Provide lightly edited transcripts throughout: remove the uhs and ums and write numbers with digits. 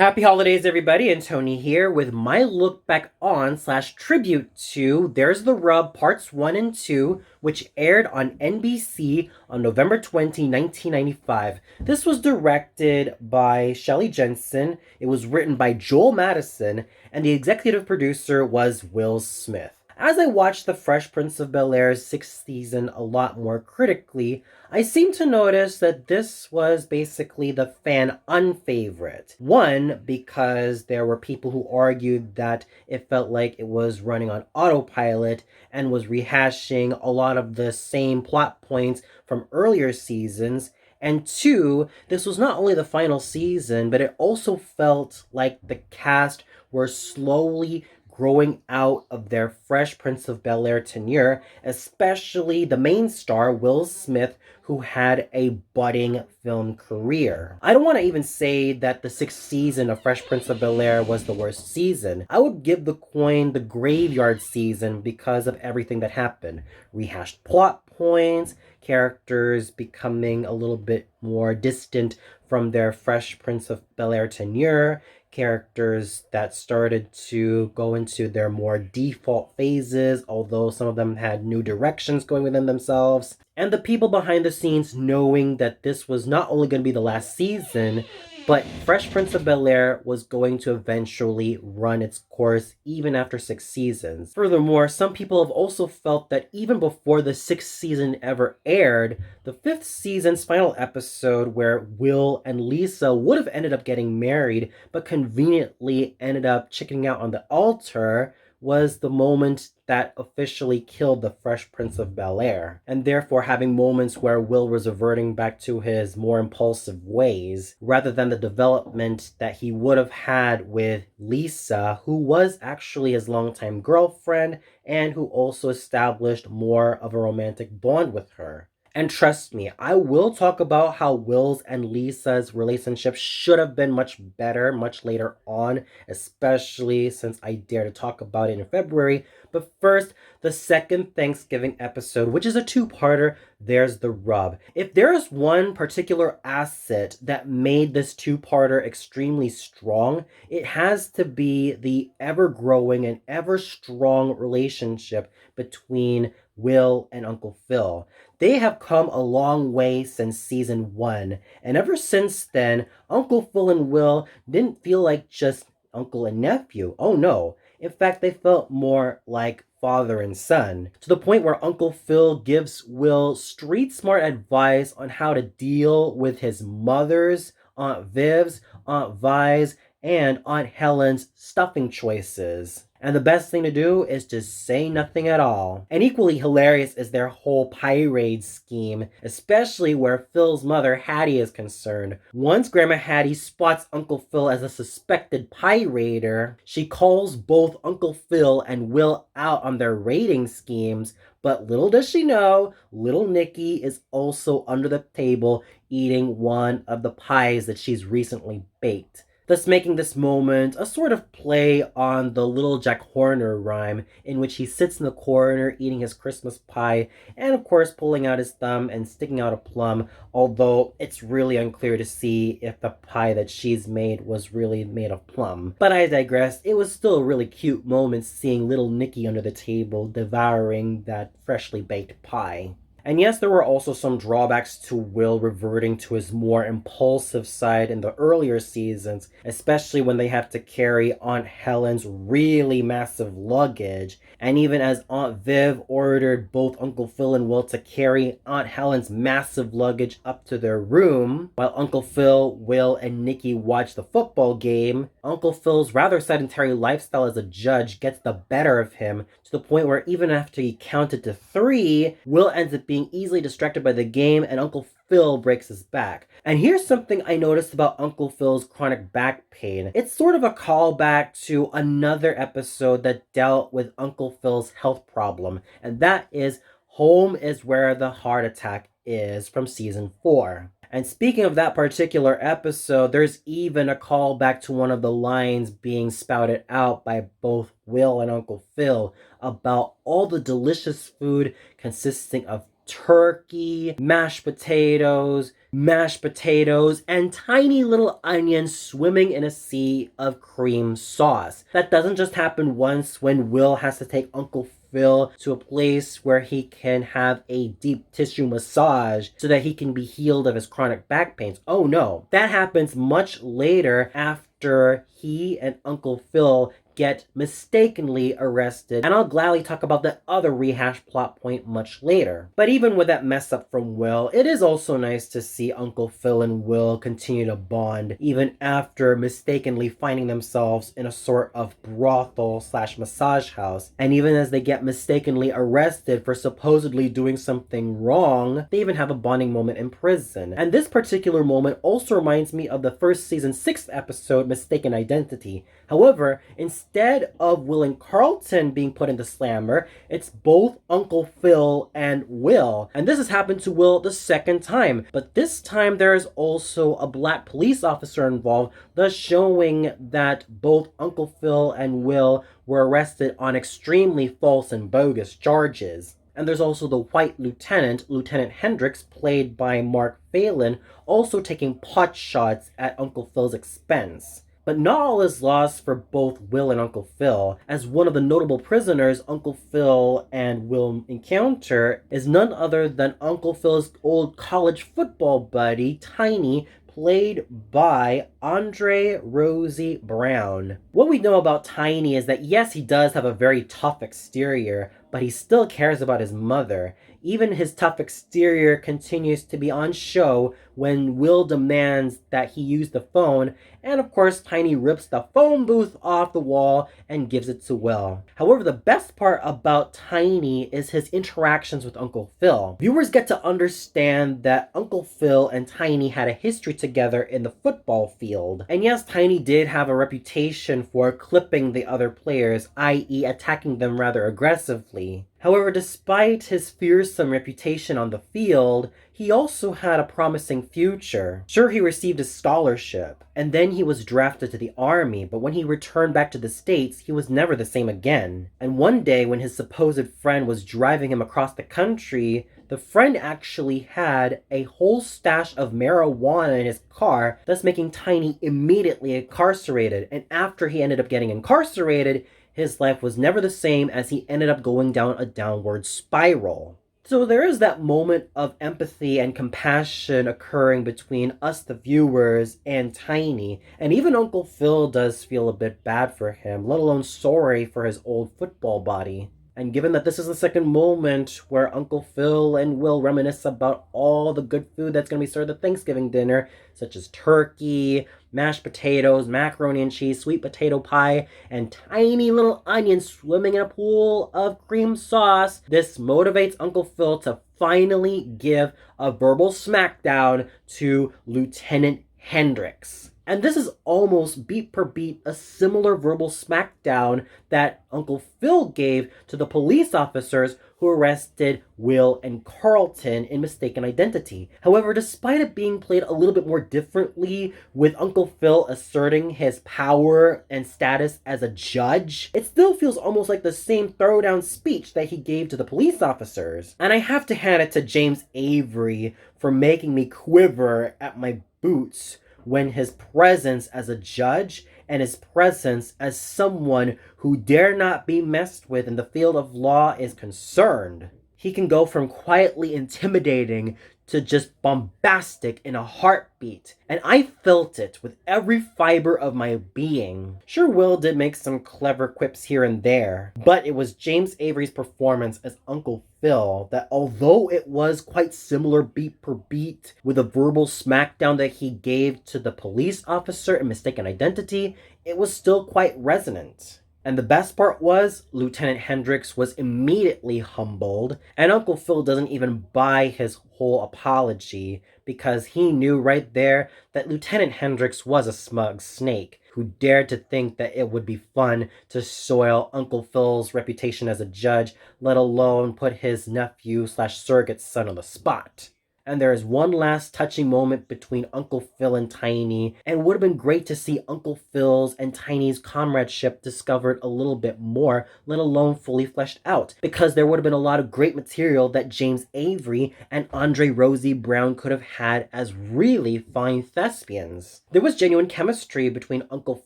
Happy holidays, everybody, and Tony here with my look back on slash tribute to There's the Rub Parts 1 and 2, which aired on NBC on November 20, 1995. This was directed by Shelley Jensen, it was written by Joel Madison, and the executive producer was Will Smith. As I watched The Fresh Prince of Bel-Air's sixth season a lot more critically, I seem to notice that this was basically the fan unfavorite. One, because there were people who argued that it felt like it was running on autopilot and was rehashing a lot of the same plot points from earlier seasons. And two, this was not only the final season, but it also felt like the cast were slowly growing out of their Fresh Prince of Bel-Air tenure, especially the main star, Will Smith, who had a budding film career. I don't want to even say that the sixth season of Fresh Prince of Bel-Air was the worst season. I would give the coin the graveyard season because of everything that happened. Rehashed plot points, characters becoming a little bit more distant from their Fresh Prince of Bel-Air tenure, characters that started to go into their more default phases, although some of them had new directions going within themselves, and the people behind the scenes knowing that this was not only going to be the last season, but Fresh Prince of Bel-Air was going to eventually run its course even after 6 seasons. Furthermore, some people have also felt that even before the sixth season ever aired, the fifth season's final episode, where Will and Lisa would have ended up getting married, but conveniently ended up chickening out on the altar, was the moment that officially killed the Fresh Prince of Bel-Air, and therefore having moments where Will was reverting back to his more impulsive ways, rather than the development that he would have had with Lisa, who was actually his longtime girlfriend, and who also established more of a romantic bond with her. And trust me, I will talk about how Will's and Lisa's relationship should have been much better much later on, especially since I dare to talk about it in February. But first, the second Thanksgiving episode, which is a two-parter, There's the Rub. If there is one particular asset that made this two-parter extremely strong, it has to be the ever-growing and ever-strong relationship between Will and Uncle Phil. They have come a long way since season 1, and ever since then, Uncle Phil and Will didn't feel like just uncle and nephew. Oh no. In fact, they felt more like father and son, to the point where Uncle Phil gives Will street smart advice on how to deal with his mother's, Aunt Viv's, Aunt Vi's, and Aunt Helen's stuffing choices. And the best thing to do is to say nothing at all. And equally hilarious is their whole pie raid scheme, especially where Phil's mother, Hattie, is concerned. Once Grandma Hattie spots Uncle Phil as a suspected pie raider, she calls both Uncle Phil and Will out on their raiding schemes, but little does she know, little Nikki is also under the table eating one of the pies that she's recently baked, thus making this moment a sort of play on the Little Jack Horner rhyme, in which he sits in the corner eating his Christmas pie and of course pulling out his thumb and sticking out a plum, although it's really unclear to see if the pie that she's made was really made of plum. But I digress, it was still a really cute moment seeing little Nicky under the table devouring that freshly baked pie. And yes, there were also some drawbacks to Will reverting to his more impulsive side in the earlier seasons, especially when they have to carry Aunt Helen's really massive luggage, and even as Aunt Viv ordered both Uncle Phil and Will to carry Aunt Helen's massive luggage up to their room, while Uncle Phil, Will, and Nikki watch the football game, Uncle Phil's rather sedentary lifestyle as a judge gets the better of him, to the point where even after he counted to 3, Will ends up being easily distracted by the game and Uncle Phil breaks his back. And here's something I noticed about Uncle Phil's chronic back pain. It's sort of a callback to another episode that dealt with Uncle Phil's health problem, and that is Home is Where the Heart Attack Is from season 4. And speaking of that particular episode, there's even a callback to one of the lines being spouted out by both Will and Uncle Phil about all the delicious food consisting of turkey, mashed potatoes, and tiny little onions swimming in a sea of cream sauce. That doesn't just happen once when Will has to take Uncle Phil to a place where he can have a deep tissue massage so that he can be healed of his chronic back pains. Oh no, that happens much later after he and Uncle Phil get mistakenly arrested, and I'll gladly talk about that other rehashed plot point much later. But even with that mess up from Will, it is also nice to see Uncle Phil and Will continue to bond, even after mistakenly finding themselves in a sort of brothel slash massage house, and even as they get mistakenly arrested for supposedly doing something wrong, they even have a bonding moment in prison. And this particular moment also reminds me of the first season 6th episode, Mistaken Identity. However, instead of Will and Carlton being put into Slammer, it's both Uncle Phil and Will. And this has happened to Will the second time. But this time there is also a black police officer involved, thus showing that both Uncle Phil and Will were arrested on extremely false and bogus charges. And there's also the white lieutenant, Lieutenant Hendricks, played by Mark Phelan, also taking pot shots at Uncle Phil's expense. But not all is lost for both Will and Uncle Phil, as one of the notable prisoners Uncle Phil and Will encounter is none other than Uncle Phil's old college football buddy, Tiny, played by Andre Rosie Brown. What we know about Tiny is that yes, he does have a very tough exterior, but he still cares about his mother. Even his tough exterior continues to be on show when Will demands that he use the phone, and of course Tiny rips the phone booth off the wall and gives it to Will. However, the best part about Tiny is his interactions with Uncle Phil. Viewers get to understand that Uncle Phil and Tiny had a history together in the football field. And yes, Tiny did have a reputation for clipping the other players, i.e. attacking them rather aggressively. However, despite his fearsome reputation on the field, he also had a promising future. Sure, he received a scholarship, and then he was drafted to the army, but when he returned back to the States, he was never the same again. And one day, when his supposed friend was driving him across the country, the friend actually had a whole stash of marijuana in his car, thus making Tiny immediately incarcerated. And after he ended up getting incarcerated, his life was never the same as he ended up going down a downward spiral. So there is that moment of empathy and compassion occurring between us, the viewers, and Tiny. And even Uncle Phil does feel a bit bad for him, let alone sorry for his old football body. And given that this is the second moment where Uncle Phil and Will reminisce about all the good food that's going to be served at Thanksgiving dinner, such as turkey, mashed potatoes, macaroni and cheese, sweet potato pie, and tiny little onions swimming in a pool of cream sauce, this motivates Uncle Phil to finally give a verbal smackdown to Lieutenant Hendricks. And this is almost beat per beat a similar verbal smackdown that Uncle Phil gave to the police officers who arrested Will and Carlton in mistaken identity. However, despite it being played a little bit more differently, with Uncle Phil asserting his power and status as a judge, it still feels almost like the same throwdown speech that he gave to the police officers. And I have to hand it to James Avery for making me quiver at my boots when his presence as a judge and his presence as someone who dare not be messed with in the field of law is concerned. He can go from quietly intimidating to just bombastic in a heartbeat, and I felt it with every fiber of my being. Sure, Will did make some clever quips here and there, but it was James Avery's performance as Uncle Phil that, although it was quite similar beat per beat with a verbal smackdown that he gave to the police officer in mistaken identity, it was still quite resonant. And the best part was, Lieutenant Hendricks was immediately humbled, and Uncle Phil doesn't even buy his whole apology, because he knew right there that Lieutenant Hendricks was a smug snake who dared to think that it would be fun to soil Uncle Phil's reputation as a judge, let alone put his nephew slash surrogate son on the spot. And there is one last touching moment between Uncle Phil and Tiny, and it would have been great to see Uncle Phil's and Tiny's comradeship discovered a little bit more, let alone fully fleshed out, because there would have been a lot of great material that James Avery and Andre Rosie Brown could have had as really fine thespians. There was genuine chemistry between Uncle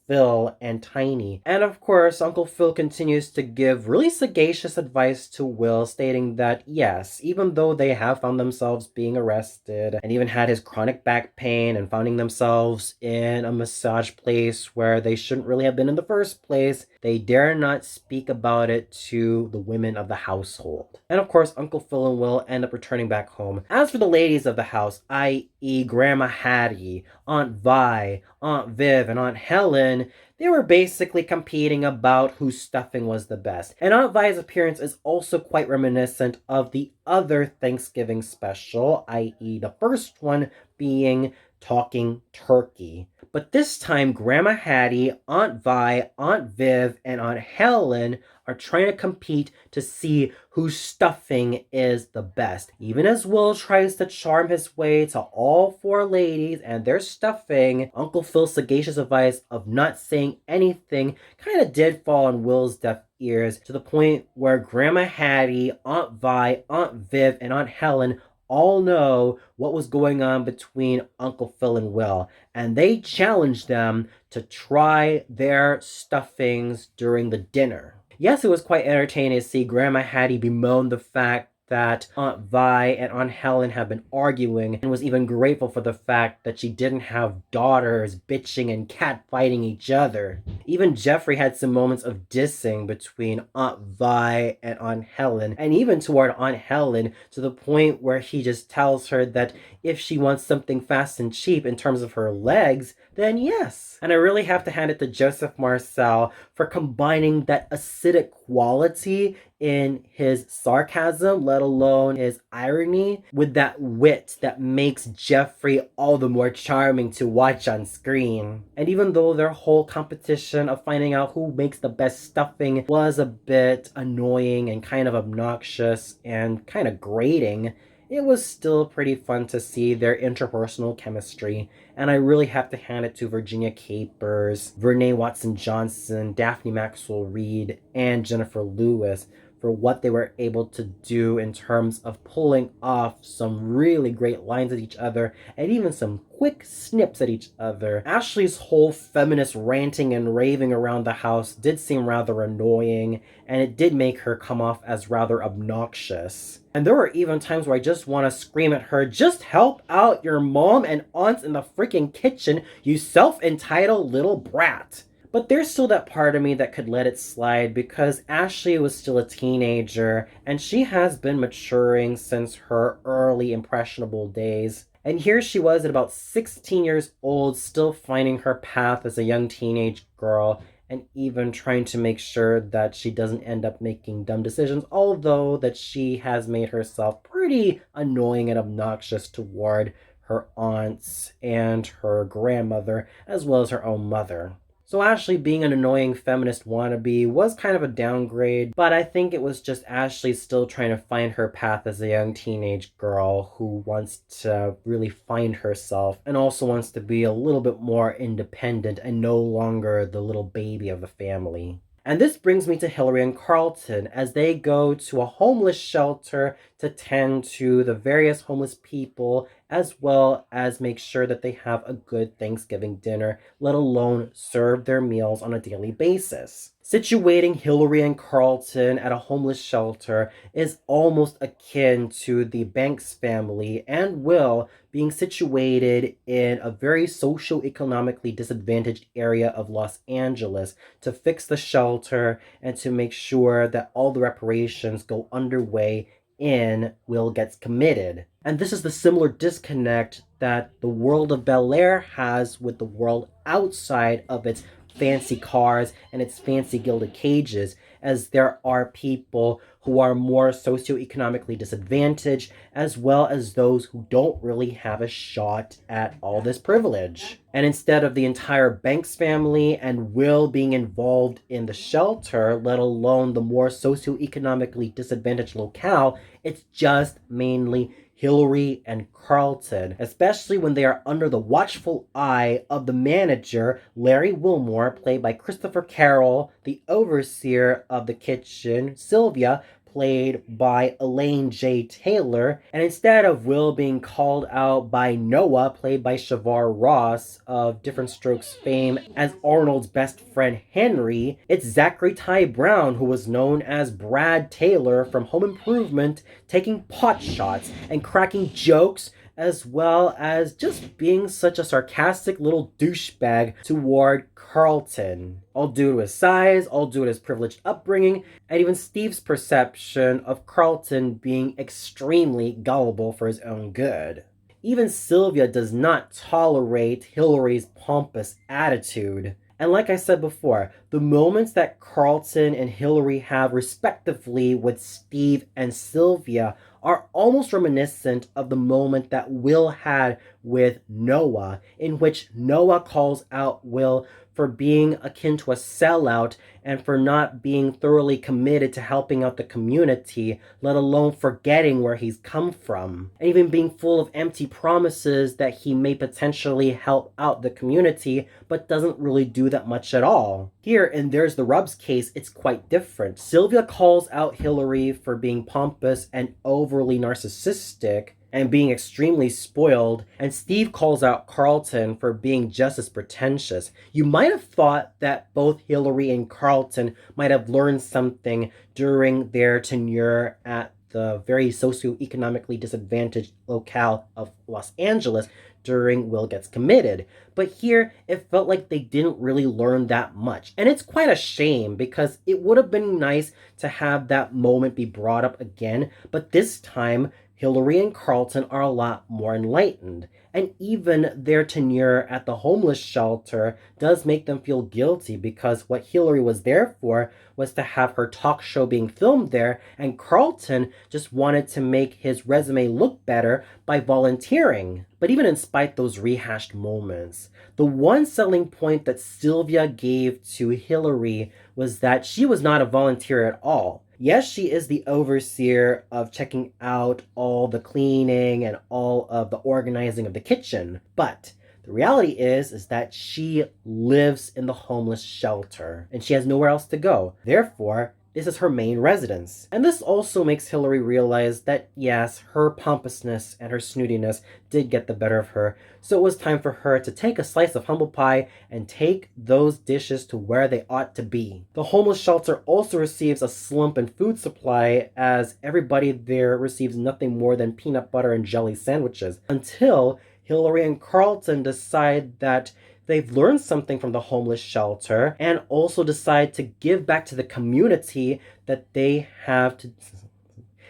Phil and Tiny, and of course, Uncle Phil continues to give really sagacious advice to Will, stating that yes, even though they have found themselves being arrested and even had his chronic back pain and finding themselves in a massage place where they shouldn't really have been in the first place, they dare not speak about it to the women of the household. And of course, Uncle Phil and Will end up returning back home. As for the ladies of the house, i.e. Grandma Hattie, Aunt Vi, Aunt Viv, and Aunt Helen, they were basically competing about whose stuffing was the best. And Aunt Vi's appearance is also quite reminiscent of the other Thanksgiving special, i.e. the first one being Talking Turkey. But this time, Grandma Hattie, Aunt Vi, Aunt Viv, and Aunt Helen are trying to compete to see whose stuffing is the best. Even as Will tries to charm his way to all four ladies and their stuffing, Uncle Phil's sagacious advice of not saying anything kind of did fall on Will's deaf ears, to the point where Grandma Hattie, Aunt Vi, Aunt Viv, and Aunt Helen all know what was going on between Uncle Phil and Will, and they challenged them to try their stuffings during the dinner. Yes, it was quite entertaining to see Grandma Hattie bemoan the fact that Aunt Vi and Aunt Helen have been arguing, and was even grateful for the fact that she didn't have daughters bitching and catfighting each other. Even Jeffrey had some moments of dissing between Aunt Vi and Aunt Helen, and even toward Aunt Helen, to the point where he just tells her that if she wants something fast and cheap in terms of her legs, then yes. And I really have to hand it to Joseph Marcel for combining that acidic quality in his sarcasm, let alone his irony, with that wit that makes Jeffrey all the more charming to watch on screen. And even though their whole competition of finding out who makes the best stuffing was a bit annoying and kind of obnoxious and kind of grating, it was still pretty fun to see their interpersonal chemistry, and I really have to hand it to Virginia Capers, Vernee Watson-Johnson, Daphne Maxwell Reid, and Jennifer Lewis for what they were able to do in terms of pulling off some really great lines at each other and even some quick snips at each other. Ashley's whole feminist ranting and raving around the house did seem rather annoying, and it did make her come off as rather obnoxious. And there were even times where I just want to scream at her, just help out your mom and aunts in the freaking kitchen, you self-entitled little brat. But there's still that part of me that could let it slide, because Ashley was still a teenager, and she has been maturing since her early impressionable days. And here she was at about 16 years old, still finding her path as a young teenage girl, and even trying to make sure that she doesn't end up making dumb decisions, although that she has made herself pretty annoying and obnoxious toward her aunts and her grandmother, as well as her own mother. So Ashley being an annoying feminist wannabe was kind of a downgrade, but I think it was just Ashley still trying to find her path as a young teenage girl who wants to really find herself and also wants to be a little bit more independent and no longer the little baby of the family. And this brings me to Hillary and Carlton as they go to a homeless shelter to tend to the various homeless people, as well as make sure that they have a good Thanksgiving dinner, let alone serve their meals on a daily basis. Situating Hillary and Carlton at a homeless shelter is almost akin to the Banks family and Will being situated in a very socioeconomically disadvantaged area of Los Angeles to fix the shelter and to make sure that all the reparations go underway in Will gets committed. And this is the similar disconnect that the world of Bel-Air has with the world outside of its fancy cars and its fancy gilded cages, as there are people who are more socioeconomically disadvantaged, as well as those who don't really have a shot at all this privilege. And instead of the entire Banks family and Will being involved in the shelter, let alone the more socioeconomically disadvantaged locale, it's just mainly Hillary and Carlton, especially when they are under the watchful eye of the manager, Larry Wilmore, played by Christopher Carroll, the overseer of the kitchen, Sylvia, played by Elaine J. Taylor, and instead of Will being called out by Noah, played by Shavar Ross of Different Strokes fame, as Arnold's best friend Henry, it's Zachary Ty Brown, who was known as Brad Taylor from Home Improvement, taking pot shots and cracking jokes, as well as just being such a sarcastic little douchebag toward Carlton. All due to his size, all due to his privileged upbringing, and even Steve's perception of Carlton being extremely gullible for his own good. Even Sylvia does not tolerate Hillary's pompous attitude. And like I said before, the moments that Carlton and Hillary have respectively with Steve and Sylvia are almost reminiscent of the moment that Will had with Noah, in which Noah calls out Will for being akin to a sellout and for not being thoroughly committed to helping out the community, let alone forgetting where he's come from, and even being full of empty promises that he may potentially help out the community, but doesn't really do that much at all. Here, in There's the Rub's case, it's quite different. Sylvia calls out Hillary for being pompous and overly narcissistic, and being extremely spoiled, and Steve calls out Carlton for being just as pretentious. You might have thought that both Hillary and Carlton might have learned something during their tenure at the very socioeconomically disadvantaged locale of Los Angeles during Will Gets Committed. But here, it felt like they didn't really learn that much. And it's quite a shame, because it would have been nice to have that moment be brought up again, but this time, Hillary and Carlton are a lot more enlightened, and even their tenure at the homeless shelter does make them feel guilty, because what Hillary was there for was to have her talk show being filmed there, and Carlton just wanted to make his resume look better by volunteering. But even in spite those rehashed moments, the one selling point that Sylvia gave to Hillary was that she was not a volunteer at all. Yes, she is the overseer of checking out all the cleaning and all of the organizing of the kitchen, but the reality is that she lives in the homeless shelter and she has nowhere else to go. Therefore, this is her main residence. And this also makes Hillary realize that yes, her pompousness and her snootiness did get the better of her, so it was time for her to take a slice of humble pie and take those dishes to where they ought to be. The homeless shelter also receives a slump in food supply, as everybody there receives nothing more than peanut butter and jelly sandwiches, until Hillary and Carlton decide that they've learned something from the homeless shelter and also decide to give back to the community that they have to,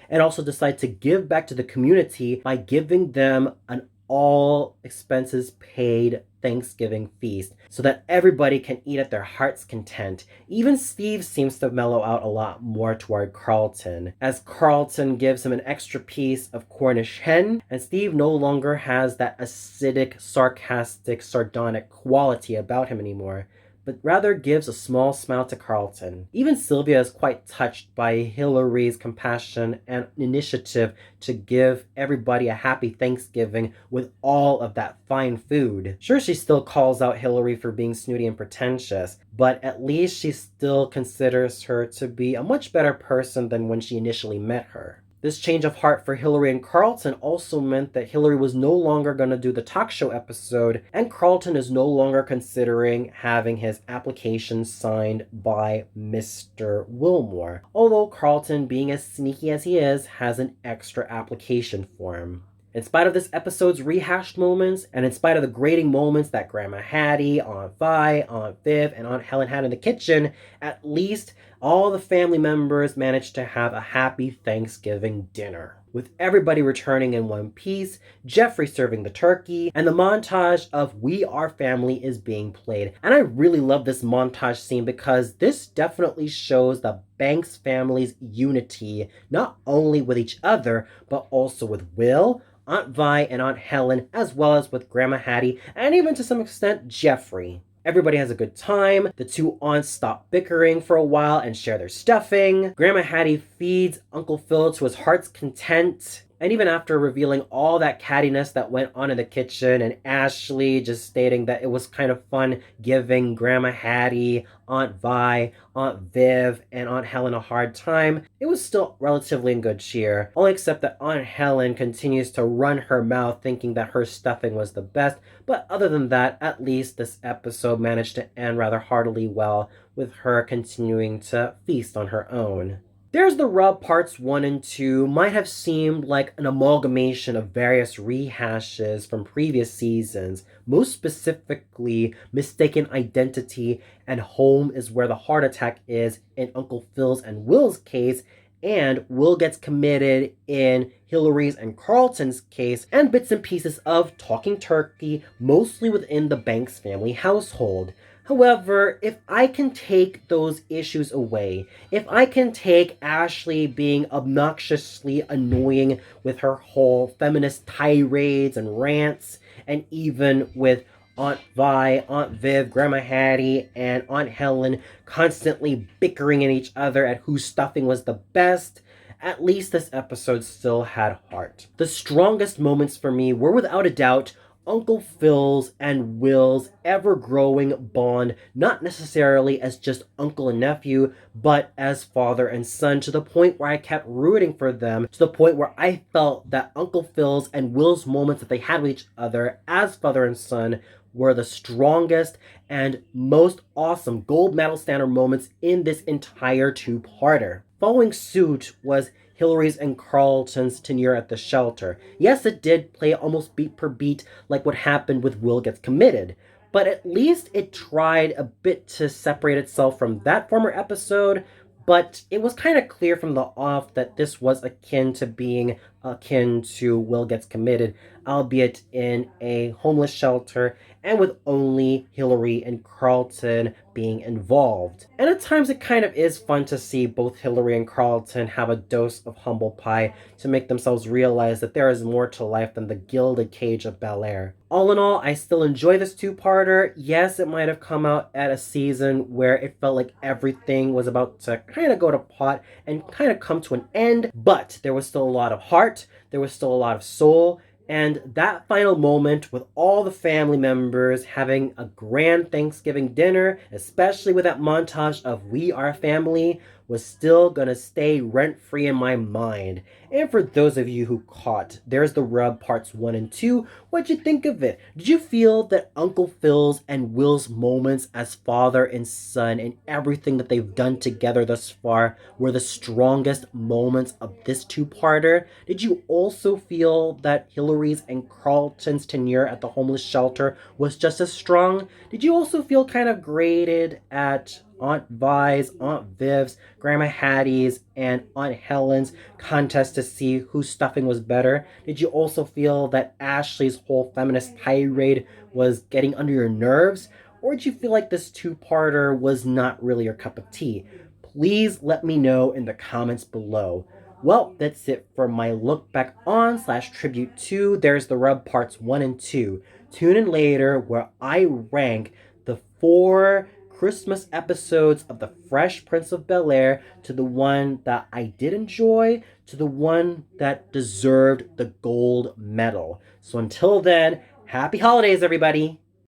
and also decide to give back to the community by giving them an all expenses paid Thanksgiving feast so that everybody can eat at their heart's content. Even Steve seems to mellow out a lot more toward Carlton, as Carlton gives him an extra piece of Cornish hen, and Steve no longer has that acidic, sarcastic, sardonic quality about him anymore, but rather gives a small smile to Carlton. Even Sylvia is quite touched by Hillary's compassion and initiative to give everybody a happy Thanksgiving with all of that fine food. Sure, she still calls out Hillary for being snooty and pretentious, but at least she still considers her to be a much better person than when she initially met her. This change of heart for Hillary and Carlton also meant that Hillary was no longer going to do the talk show episode, and Carlton is no longer considering having his application signed by Mr. Wilmore. Although Carlton, being as sneaky as he is, has an extra application form. In spite of this episode's rehashed moments, and in spite of the grating moments that Grandma Hattie, Aunt Vi, Aunt Viv, and Aunt Helen had in the kitchen, at least all the family members managed to have a happy Thanksgiving dinner, with everybody returning in one piece, Jeffrey serving the turkey, and the montage of We Are Family is being played. And I really love this montage scene because this definitely shows the Banks family's unity, not only with each other, but also with Will, Aunt Vi, and Aunt Helen, as well as with Grandma Hattie, and even to some extent, Jeffrey. Everybody has a good time. The two aunts stop bickering for a while and share their stuffing. Grandma Hattie feeds Uncle Phil to his heart's content. And even after revealing all that cattiness that went on in the kitchen, and Ashley just stating that it was kind of fun giving Grandma Hattie, Aunt Vi, Aunt Viv, and Aunt Helen a hard time, it was still relatively in good cheer. Only except that Aunt Helen continues to run her mouth thinking that her stuffing was the best. But other than that, at least this episode managed to end rather heartily well, with her continuing to feast on her own. There's the Rub parts 1 and 2 might have seemed like an amalgamation of various rehashes from previous seasons, most specifically Mistaken Identity and Home is Where the Heart Attack is in Uncle Phil's and Will's case, and Will Gets Committed in Hillary's and Carlton's case, and bits and pieces of Talking Turkey, mostly within the Banks family household. However, if I can take those issues away, if I can take Ashley being obnoxiously annoying with her whole feminist tirades and rants, and even with Aunt Vi, Aunt Viv, Grandma Hattie, and Aunt Helen constantly bickering at each other at whose stuffing was the best, at least this episode still had heart. The strongest moments for me were without a doubt Uncle Phil's and Will's ever-growing bond, not necessarily as just uncle and nephew, but as father and son, to the point where I kept rooting for them, to the point where I felt that Uncle Phil's and Will's moments that they had with each other as father and son were the strongest and most awesome gold medal standard moments in this entire two-parter. Following suit was Hillary's and Carlton's tenure at the shelter. Yes, it did play almost beat per beat like what happened with Will Gets Committed, but at least it tried a bit to separate itself from that former episode, but it was kind of clear from the off that this was akin to Will Gets Committed, albeit in a homeless shelter and with only Hillary and Carlton being involved. And at times it kind of is fun to see both Hillary and Carlton have a dose of humble pie to make themselves realize that there is more to life than the gilded cage of Bel-Air. All in all, I still enjoy this two-parter. Yes, it might have come out at a season where it felt like everything was about to kind of go to pot and kind of come to an end, but there was still a lot of heart, there was still a lot of soul, and that final moment with all the family members having a grand Thanksgiving dinner, especially with that montage of We Are Family, was still gonna stay rent-free in my mind. And for those of you who caught There's the Rub parts 1 and 2, what'd you think of it? Did you feel that Uncle Phil's and Will's moments as father and son and everything that they've done together thus far were the strongest moments of this two-parter? Did you also feel that Hillary's and Carlton's tenure at the homeless shelter was just as strong? Did you also feel kind of graded at Aunt Vi's, Aunt Viv's, Grandma Hattie's, and Aunt Helen's contest to see whose stuffing was better? Did you also feel that Ashley's whole feminist tirade was getting under your nerves? Or did you feel like this two-parter was not really your cup of tea? Please let me know in the comments below. Well, that's it for my look back on / tribute to There's the Rub parts 1 and 2. Tune in later where I rank the 4 Christmas episodes of the Fresh Prince of Bel-Air, to the one that I did enjoy, to the one that deserved the gold medal. So until then, happy holidays, everybody!